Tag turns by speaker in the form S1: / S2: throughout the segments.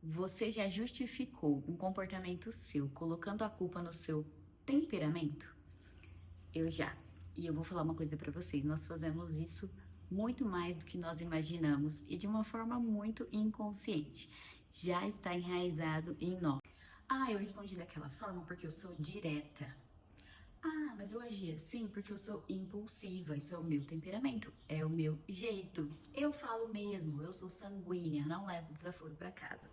S1: Você já justificou um comportamento seu colocando a culpa no seu temperamento? Eu já. E eu vou falar uma coisa pra vocês: nós fazemos isso muito mais do que nós imaginamos e de uma forma muito inconsciente. Já está enraizado em nós. Ah, eu respondi daquela forma porque eu sou direta. Ah, mas eu agi assim porque eu sou impulsiva. Isso é o meu temperamento, é o meu jeito. Eu falo mesmo, eu sou sanguínea, não levo desaforo pra casa.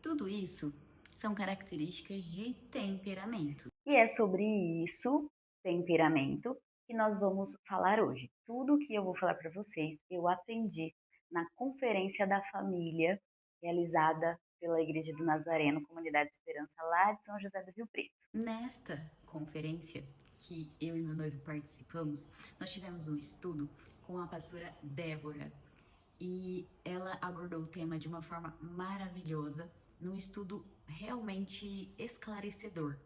S1: Tudo isso são características de temperamento.
S2: E é sobre isso, temperamento, que nós vamos falar hoje. Tudo que eu vou falar para vocês, eu aprendi na Conferência da Família, realizada pela Igreja do Nazareno, Comunidade de Esperança, lá de São José do Rio Preto.
S1: Nesta conferência que eu e meu noivo participamos, nós tivemos um estudo com a pastora Débora e ela abordou o tema de uma forma maravilhosa, num estudo realmente esclarecedor.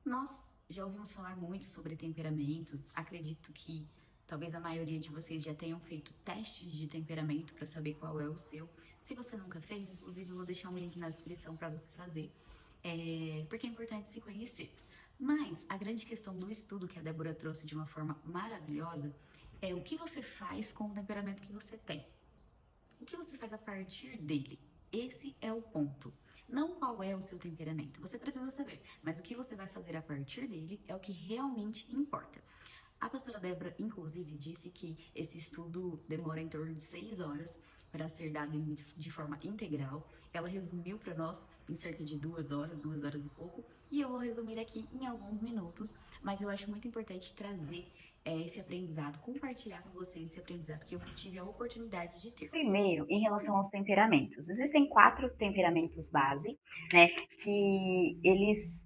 S1: Nós já ouvimos falar muito sobre temperamentos, acredito que talvez a maioria de vocês já tenham feito testes de temperamento para saber qual é o seu. Se você nunca fez, inclusive eu vou deixar um link na descrição para você fazer, porque é importante se conhecer. Mas a grande questão do estudo que a Débora trouxe de uma forma maravilhosa é o que você faz com o temperamento que você tem. O que você faz a partir dele? Esse é o ponto. Não qual é o seu temperamento. Você precisa saber, mas o que você vai fazer a partir dele é o que realmente importa. A pastora Débora, inclusive, disse que esse estudo demora em torno de 6 horas para ser dado de forma integral. Ela resumiu para nós em cerca de 2 horas, 2 horas e pouco, e eu vou resumir aqui em alguns minutos, mas eu acho muito importante trazer esse aprendizado, compartilhar com vocês esse aprendizado que eu tive a oportunidade de ter.
S2: Primeiro, em relação aos temperamentos. Existem 4 temperamentos base, né? Que eles,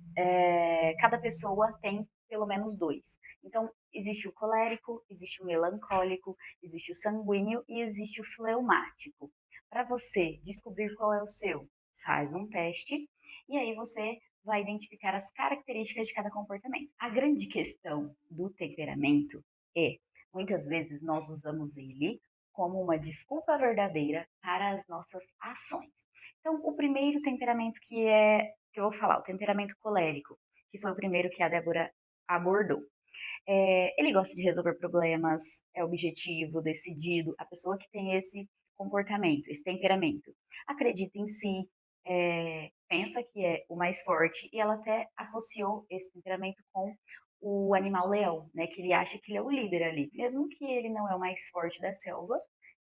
S2: cada pessoa tem pelo menos 2. Então, existe o colérico, existe o melancólico, existe o sanguíneo e existe o fleumático. Para você descobrir qual é o seu, faz um teste e aí você vai identificar as características de cada comportamento. A grande questão do temperamento é, muitas vezes nós usamos ele como uma desculpa verdadeira para as nossas ações. Então, o primeiro temperamento que eu vou falar, o temperamento colérico, que foi o primeiro que a Débora abordou. Ele gosta de resolver problemas, é objetivo, decidido. A pessoa que tem esse comportamento, esse temperamento, acredita em si, pensa que é o mais forte e ela até associou esse temperamento com o animal leão, né? Que ele acha que ele é o líder ali, mesmo que ele não é o mais forte da selva,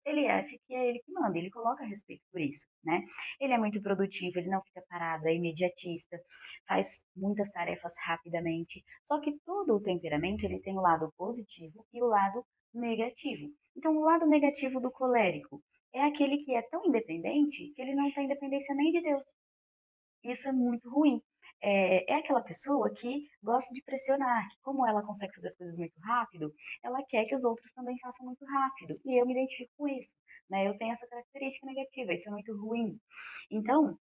S2: ele acha que é ele que manda, ele coloca respeito por isso, né? Ele é muito produtivo, ele não fica parado, é imediatista, faz muitas tarefas rapidamente. Só que todo o temperamento ele tem o lado positivo e o lado negativo. Então, o lado negativo do colérico é aquele que é tão independente que ele não tem independência nem de Deus. Isso é muito ruim. É aquela pessoa que gosta de pressionar, que como ela consegue fazer as coisas muito rápido, ela quer que os outros também façam muito rápido. E eu me identifico com isso, né? Eu tenho essa característica negativa, isso é muito ruim. Então,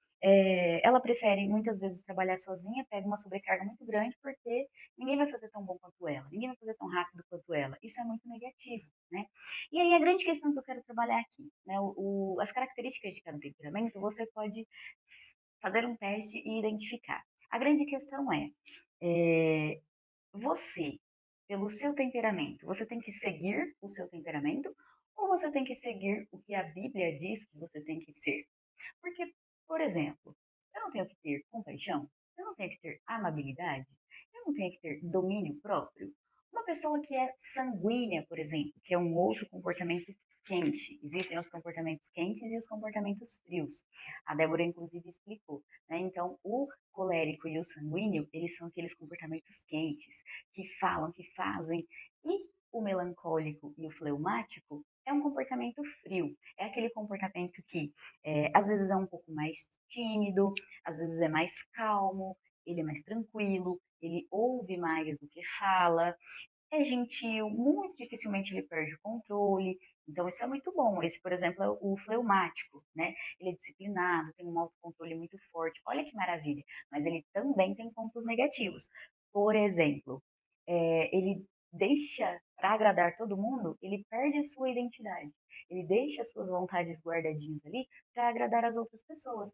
S2: ela prefere muitas vezes trabalhar sozinha, pega uma sobrecarga muito grande, porque ninguém vai fazer tão bom quanto ela, ninguém vai fazer tão rápido quanto ela. Isso é muito negativo, né? E aí a grande questão que eu quero trabalhar aqui, né? As características de cada temperamento, você pode fazer um teste e identificar. A grande questão é você, pelo seu temperamento, você tem que seguir o seu temperamento ou você tem que seguir o que a Bíblia diz que você tem que ser? Porque, por exemplo, eu não tenho que ter compaixão, eu não tenho que ter amabilidade, eu não tenho que ter domínio próprio. Uma pessoa que é sanguínea, por exemplo, que é um outro comportamento quente. Existem os comportamentos quentes e os comportamentos frios. A Débora, inclusive, explicou. Né? Então, o colérico e o sanguíneo, eles são aqueles comportamentos quentes, que falam, que fazem. E o melancólico e o fleumático é um comportamento frio. É aquele comportamento que às vezes é um pouco mais tímido, às vezes é mais calmo, ele é mais tranquilo, ele ouve mais do que fala, é gentil, muito dificilmente ele perde o controle. Então, isso é muito bom. Esse, por exemplo, é o fleumático, né? Ele é disciplinado, tem um autocontrole muito forte. Olha que maravilha. Mas ele também tem pontos negativos. Por exemplo, ele deixa para agradar todo mundo, ele perde a sua identidade. Ele deixa as suas vontades guardadinhas ali para agradar as outras pessoas.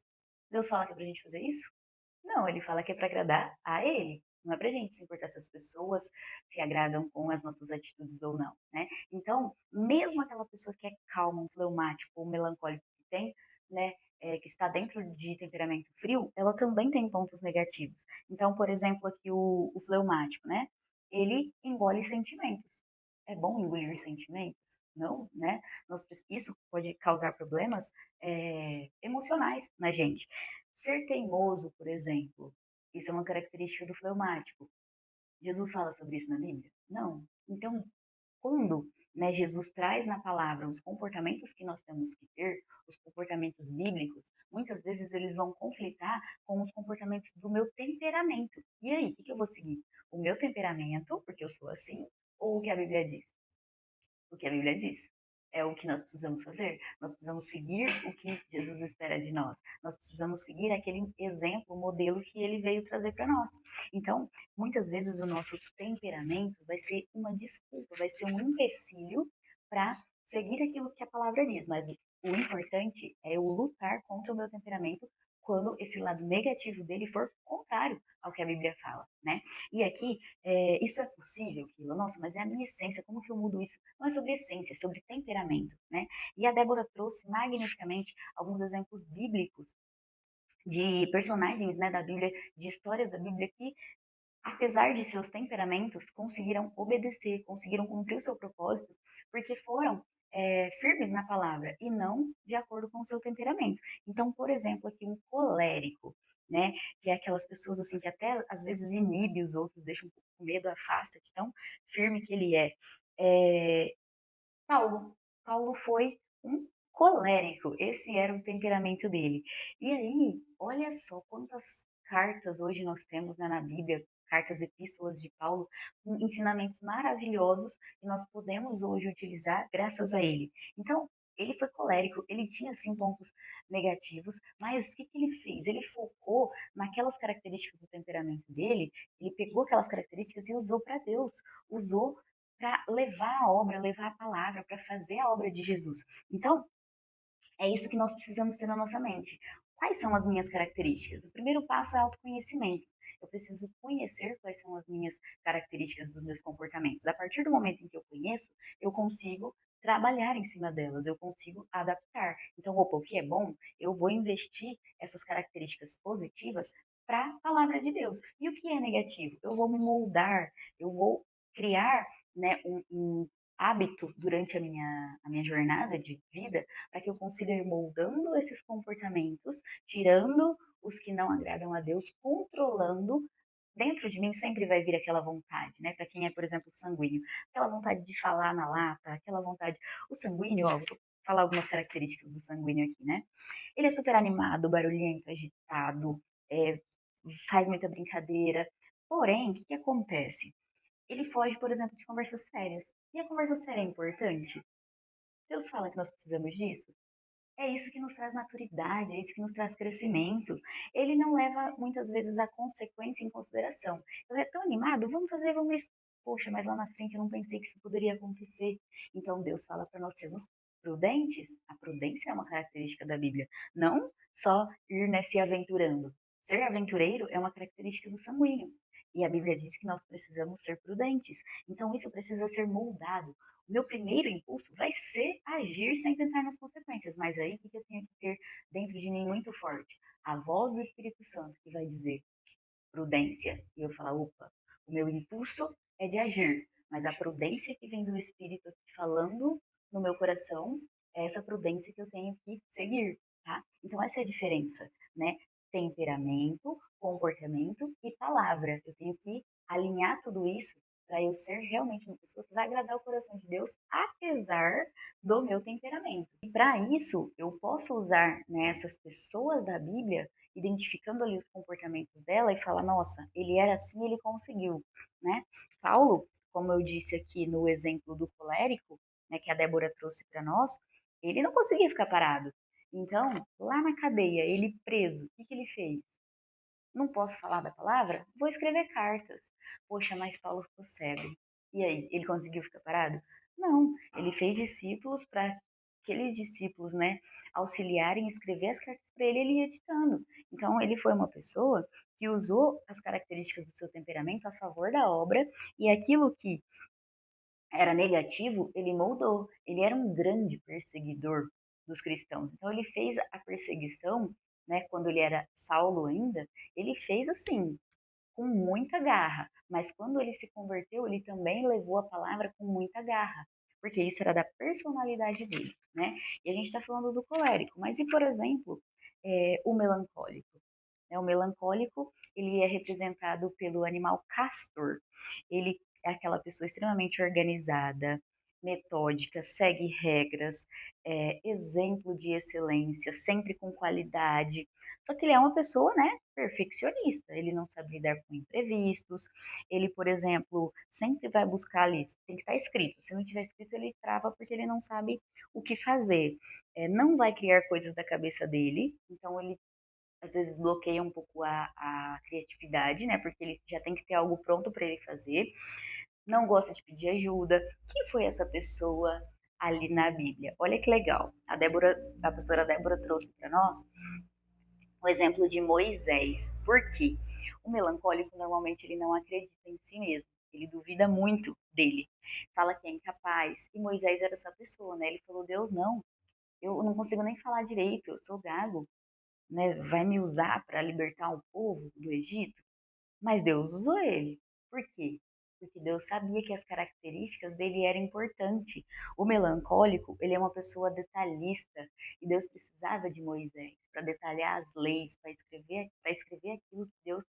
S2: Deus fala que é pra gente fazer isso? Não, ele fala que é para agradar a ele. Não é pra gente se importar se as pessoas se agradam com as nossas atitudes ou não, né? Então, mesmo aquela pessoa que é calma, um fleumático ou melancólico que tem, né, que está dentro de temperamento frio, ela também tem pontos negativos. Então, por exemplo, aqui o fleumático, né? Ele engole sentimentos. É bom engolir sentimentos? Não, né? Isso pode causar problemas emocionais na gente. Ser teimoso, por exemplo, isso é uma característica do fleumático. Jesus fala sobre isso na Bíblia? Não. Então, quando, né, Jesus traz na palavra os comportamentos que nós temos que ter, os comportamentos bíblicos, muitas vezes eles vão conflitar com os comportamentos do meu temperamento. E aí, o que eu vou seguir? O meu temperamento, porque eu sou assim, ou o que a Bíblia diz? O que a Bíblia diz. É o que nós precisamos fazer. Nós precisamos seguir o que Jesus espera de nós. Nós precisamos seguir aquele exemplo, modelo que ele veio trazer para nós. Então, muitas vezes o nosso temperamento vai ser uma desculpa, vai ser um empecilho para seguir aquilo que a palavra diz. Mas o importante é eu lutar contra o meu temperamento quando esse lado negativo dele for contrário ao que a Bíblia fala, né? E aqui isso é possível, Kila? Nossa, mas é a minha essência, como que eu mudo isso? Não é sobre essência, é sobre temperamento, né? E a Débora trouxe magnificamente alguns exemplos bíblicos de personagens, né, da Bíblia, de histórias da Bíblia que, apesar de seus temperamentos, conseguiram obedecer, conseguiram cumprir o seu propósito, porque foram firmes na palavra e não de acordo com o seu temperamento. Então, por exemplo, aqui um colérico, né, que é aquelas pessoas assim que até às vezes inibe os outros, deixa um pouco com medo, afasta de tão firme que ele é. Paulo. Paulo foi um colérico, esse era o temperamento dele. E aí, olha só quantas cartas hoje nós temos, né, na Bíblia, cartas epístolas de Paulo, com ensinamentos maravilhosos que nós podemos hoje utilizar graças a ele. Então, ele foi colérico, ele tinha sim pontos negativos, mas o que, que ele fez? Ele focou naquelas características do temperamento dele, ele pegou aquelas características e usou para Deus, usou para levar a obra, levar a palavra, para fazer a obra de Jesus. Então, é isso que nós precisamos ter na nossa mente. Quais são as minhas características? O primeiro passo é autoconhecimento. Eu preciso conhecer quais são as minhas características dos meus comportamentos. A partir do momento em que eu conheço, eu consigo trabalhar em cima delas, eu consigo adaptar. Então, opa, o que é bom, eu vou investir essas características positivas para a palavra de Deus. E o que é negativo? Eu vou me moldar, eu vou criar, né, um hábito durante a minha jornada de vida para que eu consiga ir moldando esses comportamentos, tirando os que não agradam a Deus, controlando. Dentro de mim sempre vai vir aquela vontade, né? Para quem é, por exemplo, sanguíneo, aquela vontade de falar na lata, aquela vontade. O sanguíneo, ó, vou falar algumas características do sanguíneo aqui, né? Ele é super animado, barulhento, agitado, é, faz muita brincadeira. Porém, o que, que acontece? Ele foge, por exemplo, de conversas sérias. E a conversa séria é importante? Deus fala que nós precisamos disso? É isso que nos traz maturidade, é isso que nos traz crescimento. Ele não leva muitas vezes a consequência em consideração. Eu é tão animado, vamos fazer, vamos isso. Poxa, mas lá na frente eu não pensei que isso poderia acontecer. Então Deus fala para nós sermos prudentes. A prudência é uma característica da Bíblia, não só ir se aventurando. Ser aventureiro é uma característica do sanguíneo. E a Bíblia diz que nós precisamos ser prudentes. Então isso precisa ser moldado. O meu primeiro impulso vai ser agir sem pensar nas consequências. Mas aí o que eu tenho que ter dentro de mim muito forte? A voz do Espírito Santo que vai dizer prudência. E eu falar, opa, o meu impulso é de agir. Mas a prudência que vem do Espírito aqui falando no meu coração é essa prudência que eu tenho que seguir, tá? Então essa é a diferença, né? Temperamento, comportamento e palavra. Eu tenho que alinhar tudo isso para eu ser realmente uma pessoa que vai agradar o coração de Deus, apesar do meu temperamento. E para isso, eu posso usar nessas pessoas da Bíblia, identificando ali os comportamentos dela e falar, nossa, ele era assim, ele conseguiu, né? Paulo, como eu disse aqui no exemplo do colérico, né, que a Débora trouxe para nós, ele não conseguia ficar parado. Então, lá na cadeia, ele preso, o que, que ele fez? Não posso falar da palavra? Vou escrever cartas. Poxa, mas Paulo ficou cego. E aí, ele conseguiu ficar parado? Não, ele fez discípulos para aqueles discípulos, né, auxiliarem, escrever as cartas para ele, ele ia editando. Então, ele foi uma pessoa que usou as características do seu temperamento a favor da obra, e aquilo que era negativo, ele moldou. Ele era um grande perseguidor dos cristãos. Então, ele fez a perseguição, né, quando ele era Saulo ainda, ele fez assim, com muita garra. Mas quando ele se converteu, ele também levou a palavra com muita garra, porque isso era da personalidade dele, né? E a gente está falando do colérico, mas e, por exemplo, o melancólico? O melancólico, ele é representado pelo animal castor. Ele é aquela pessoa extremamente organizada, metódica, segue regras, exemplo de excelência, sempre com qualidade. Só que ele é uma pessoa, né, perfeccionista. Ele não sabe lidar com imprevistos. Ele, por exemplo, sempre vai buscar ali, tem que estar escrito. Se não tiver escrito, ele trava porque ele não sabe o que fazer. Não vai criar coisas da cabeça dele, então ele às vezes bloqueia um pouco a criatividade, né? Porque ele já tem que ter algo pronto para ele fazer. Não gosta de pedir ajuda. Quem foi essa pessoa ali na Bíblia? Olha que legal. A pastora Débora trouxe para nós o exemplo de Moisés. Por quê? O melancólico normalmente ele não acredita em si mesmo. Ele duvida muito dele. Fala que é incapaz. E Moisés era essa pessoa, né? Ele falou: Deus, não, eu não consigo nem falar direito, eu sou gago, né? Vai me usar para libertar o povo do Egito? Mas Deus usou ele. Por quê? Porque Deus sabia que as características dele eram importantes. O melancólico, ele é uma pessoa detalhista e Deus precisava de Moisés para detalhar as leis, para escrever aquilo que Deus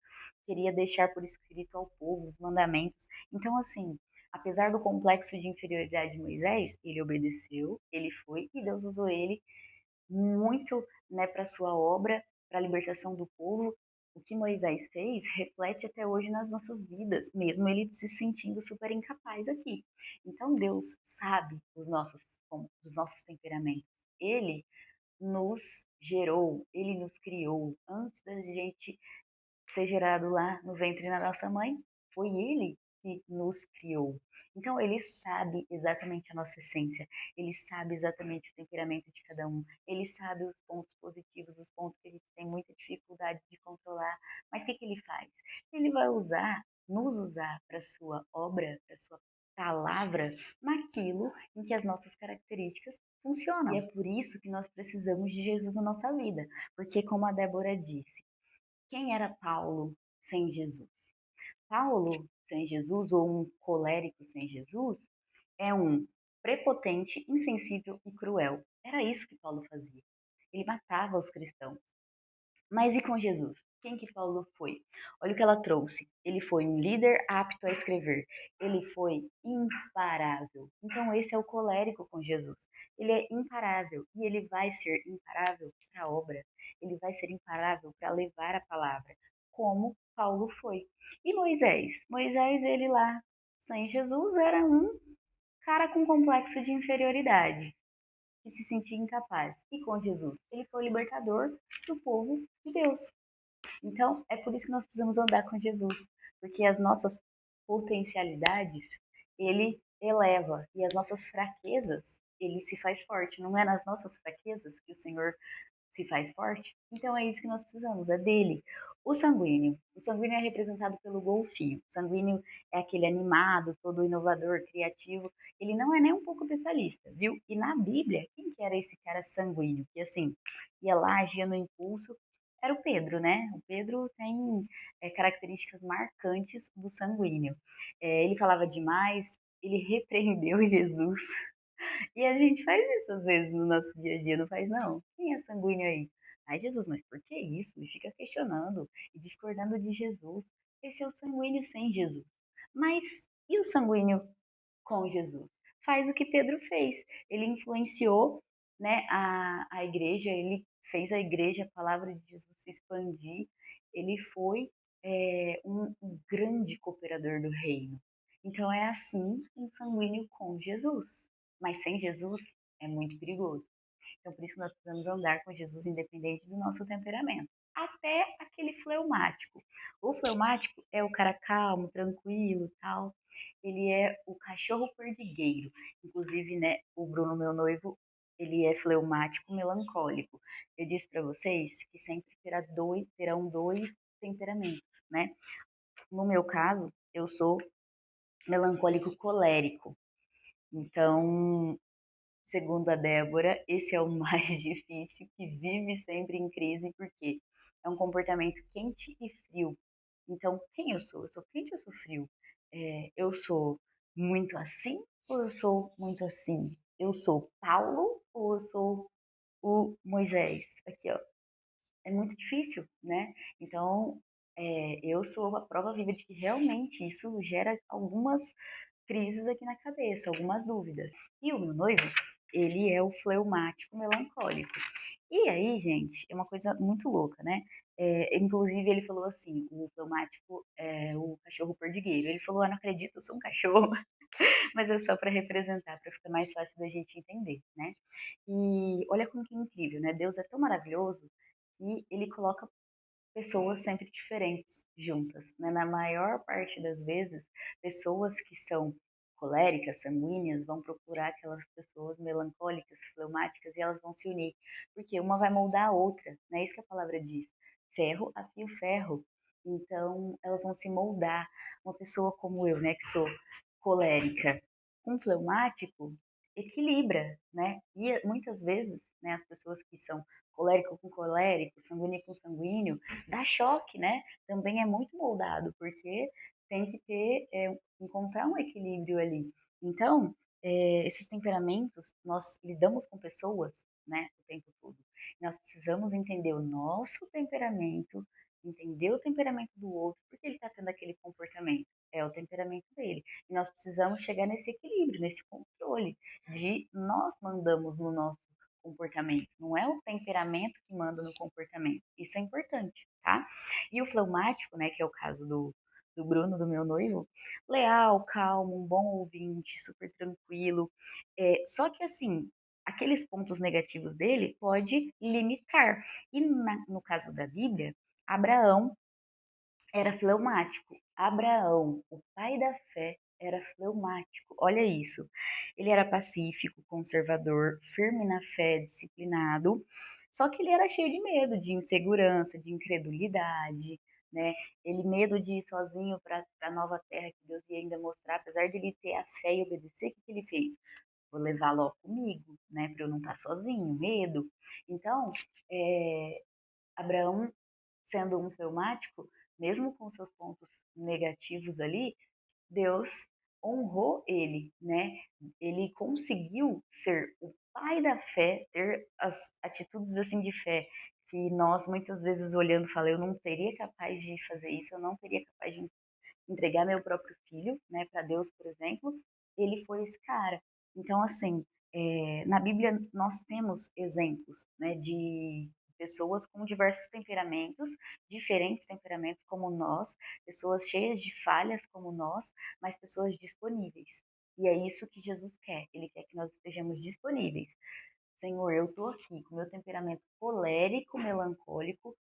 S2: queria deixar por escrito ao povo, os mandamentos. Então, assim, apesar do complexo de inferioridade de Moisés, ele obedeceu, ele foi e Deus usou ele muito, né, para sua obra, para a libertação do povo. O que Moisés fez reflete até hoje nas nossas vidas, mesmo ele se sentindo super incapaz aqui. Então Deus sabe os nossos temperamentos. Ele nos gerou, ele nos criou antes da gente ser gerado lá no ventre da nossa mãe. Foi ele que nos criou. Então, ele sabe exatamente a nossa essência, ele sabe exatamente o temperamento de cada um, ele sabe os pontos positivos, os pontos que a gente tem muita dificuldade de controlar. Mas o que, que ele faz? Ele vai nos usar para sua obra, para sua palavra, naquilo em que as nossas características funcionam. E é por isso que nós precisamos de Jesus na nossa vida, porque, como a Débora disse, quem era Paulo sem Jesus? Paulo sem Jesus, ou um colérico sem Jesus, é um prepotente, insensível e cruel. Era isso que Paulo fazia. Ele matava os cristãos. Mas e com Jesus? Quem que Paulo foi? Olha o que ela trouxe. Ele foi um líder apto a escrever. Ele foi imparável. Então esse é o colérico com Jesus. Ele é imparável e ele vai ser imparável para a obra. Ele vai ser imparável para levar a palavra, como Paulo foi. E Moisés? Moisés, ele lá, sem Jesus, era um cara com complexo de inferioridade que se sentia incapaz. E com Jesus, ele foi o libertador do povo de Deus. Então, é por isso que nós precisamos andar com Jesus, porque as nossas potencialidades, ele eleva, e as nossas fraquezas, ele se faz forte. Não é nas nossas fraquezas que o Senhor se faz forte? Então é isso que nós precisamos, é dele. O sanguíneo. O sanguíneo é representado pelo golfinho. O sanguíneo é aquele animado, todo inovador, criativo. Ele não é nem um pouco detalhista, viu? E na Bíblia, quem que era esse cara sanguíneo? Que assim, ia lá, agia no impulso. Era o Pedro, né? O Pedro tem características marcantes do sanguíneo. Ele falava demais, ele repreendeu Jesus. E a gente faz isso às vezes no nosso dia a dia, não faz não? Quem é sanguíneo aí? Ai, Jesus, mas por que isso? E fica questionando e discordando de Jesus. Esse é o sanguíneo sem Jesus. Mas e o sanguíneo com Jesus? Faz o que Pedro fez. Ele influenciou, né, a igreja, ele fez a igreja, a palavra de Jesus se expandir. Ele foi um grande cooperador do reino. Então é assim um sanguíneo com Jesus. Mas sem Jesus é muito perigoso. Então por isso que nós precisamos andar com Jesus independente do nosso temperamento. Até aquele fleumático. O fleumático é o cara calmo, tranquilo, tal. Ele é o cachorro perdigueiro. Inclusive, né, o Bruno, meu noivo, ele é fleumático melancólico. Eu disse para vocês que sempre terão dois temperamentos, né? No meu caso, eu sou melancólico colérico. Então, segundo a Débora, esse é o mais difícil, que vive sempre em crise, porque é um comportamento quente e frio. Então, quem eu sou? Eu sou quente ou eu sou frio? Eu sou muito assim ou eu sou muito assim? Eu sou Paulo ou eu sou o Moisés? Aqui, ó. É muito difícil, né? Então, eu sou a prova viva de que realmente isso gera algumas crises aqui na cabeça, algumas dúvidas. E o meu noivo, ele é o fleumático melancólico. E aí, gente, é uma coisa muito louca, né? Inclusive, ele falou assim: o fleumático é o cachorro perdigueiro. Ele falou: não acredito, eu sou um cachorro. Mas é só para representar, para ficar mais fácil da gente entender, né? E olha como que é incrível, né? Deus é tão maravilhoso que ele coloca pessoas sempre diferentes juntas, né? Na maior parte das vezes, pessoas que são coléricas, sanguíneas, vão procurar aquelas pessoas melancólicas, fleumáticas, e elas vão se unir, porque uma vai moldar a outra, né? Isso que a palavra diz. Ferro afia o ferro. Então, elas vão se moldar. Uma pessoa como eu, né, que sou colérica, com fleumático, equilibra, né? E muitas vezes, né, as pessoas que são colérico com colérico, sanguíneo com sanguíneo, dá choque, né? Também é muito moldado, porque tem que ter, encontrar um equilíbrio ali. Então, esses temperamentos, nós lidamos com pessoas, né, o tempo todo. Nós precisamos entender o nosso temperamento, entender o temperamento do outro, porque ele está tendo aquele comportamento. É o temperamento dele. E nós precisamos chegar nesse equilíbrio, nesse controle de nós mandamos no nosso comportamento. Não é o temperamento que manda no comportamento. Isso é importante, tá? E o fleumático, né, que é o caso do Bruno, do meu noivo, leal, calmo, um bom ouvinte, super tranquilo. Só que assim, aqueles pontos negativos dele pode limitar. E no caso da Bíblia, Abraão era fleumático. Abraão, o pai da fé, era fleumático. Olha isso. Ele era pacífico, conservador, firme na fé, disciplinado. Só que ele era cheio de medo, de insegurança, de incredulidade, né? Ele medo de ir sozinho para a nova terra que Deus ia ainda mostrar, apesar de ele ter a fé e obedecer, o que, que ele fez? Vou levar Ló comigo, né? Para eu não estar sozinho, medo. Então, Abraão sendo um fleumático, mesmo com seus pontos negativos ali, Deus honrou ele, né? Ele conseguiu ser o pai da fé, ter as atitudes assim de fé que nós muitas vezes olhando falamos, eu não teria capaz de fazer isso, eu não teria capaz de entregar meu próprio filho, né, para Deus, por exemplo. Ele foi esse cara. Então, assim, na Bíblia nós temos exemplos, né, de pessoas com diversos temperamentos, diferentes temperamentos como nós, pessoas cheias de falhas como nós, mas pessoas disponíveis. E é isso que Jesus quer. Ele quer que nós estejamos disponíveis. Senhor, eu estou aqui com meu temperamento colérico, melancólico,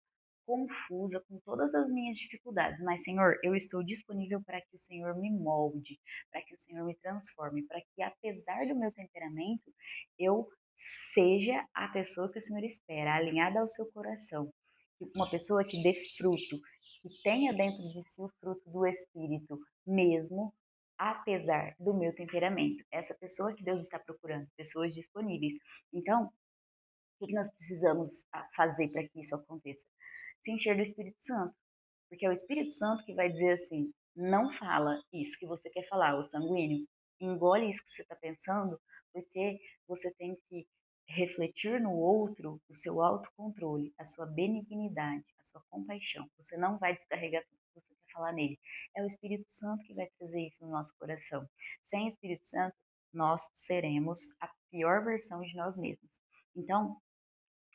S2: confusa com todas as minhas dificuldades, mas Senhor, eu estou disponível para que o Senhor me molde, para que o Senhor me transforme, para que apesar do meu temperamento, eu seja a pessoa que o Senhor espera, alinhada ao seu coração. Uma pessoa que dê fruto, que tenha dentro de si o fruto do Espírito, mesmo apesar do meu temperamento. Essa pessoa que Deus está procurando, pessoas disponíveis. Então, o que nós precisamos fazer para que isso aconteça? Se encher do Espírito Santo. Porque é o Espírito Santo que vai dizer assim: não fala isso que você quer falar, o sanguíneo. Engole isso que você está pensando, porque você tem que refletir no outro o seu autocontrole, a sua benignidade, a sua compaixão. Você não vai descarregar tudo que você quer falar nele. É o Espírito Santo que vai trazer isso no nosso coração. Sem o Espírito Santo, nós seremos a pior versão de nós mesmos. Então,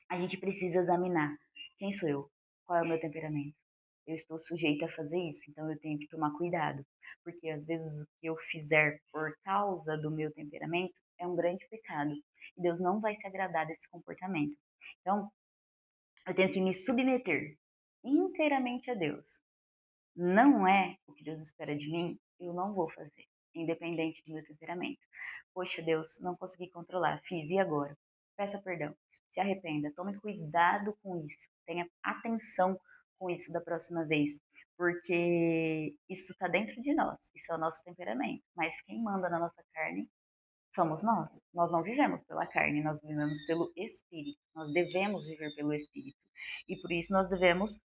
S2: a gente precisa examinar quem sou eu, qual é o meu temperamento. Eu estou sujeita a fazer isso, então eu tenho que tomar cuidado, porque às vezes o que eu fizer por causa do meu temperamento é um grande pecado e Deus não vai se agradar desse comportamento. Então, eu tenho que me submeter inteiramente a Deus. Não é o que Deus espera de mim, eu não vou fazer, independente do meu temperamento. Poxa, Deus, não consegui controlar, fiz e agora? peça perdão, se arrependa, tome cuidado com isso, tenha atenção com isso da próxima vez, porque isso está dentro de nós, isso é o nosso temperamento, mas quem manda na nossa carne somos nós. Nós não vivemos pela carne, nós vivemos pelo Espírito. Nós devemos viver pelo Espírito. E por isso nós devemos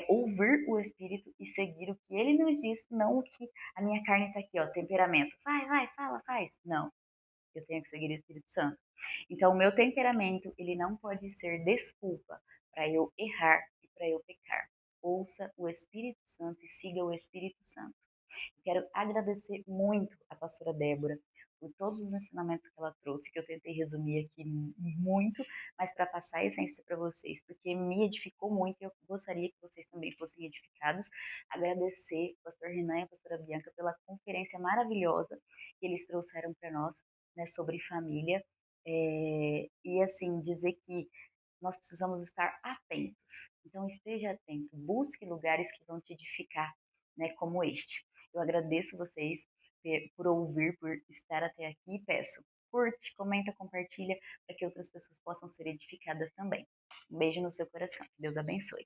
S2: ouvir o Espírito e seguir o que ele nos diz, não o que a minha carne está aqui, ó, temperamento. Vai, fala, faz. Não, eu tenho que seguir o Espírito Santo. Então, o meu temperamento, ele não pode ser desculpa para eu errar e para eu pecar. Ouça o Espírito Santo e siga o Espírito Santo. Quero agradecer muito a pastora Débora por todos os ensinamentos que ela trouxe, que eu tentei resumir aqui muito, mas para passar a essência para vocês, porque me edificou muito e eu gostaria que vocês também fossem edificados. Agradecer o pastor Renan e a pastora Bianca pela conferência maravilhosa que eles trouxeram para nós, né, sobre família. E assim, dizer que nós precisamos estar atentos. Então, esteja atento, busque lugares que vão te edificar, né, como este. Eu agradeço vocês por ouvir, por estar até aqui e peço, curte, comenta, compartilha, para que outras pessoas possam ser edificadas também. Um beijo no seu coração. Deus abençoe.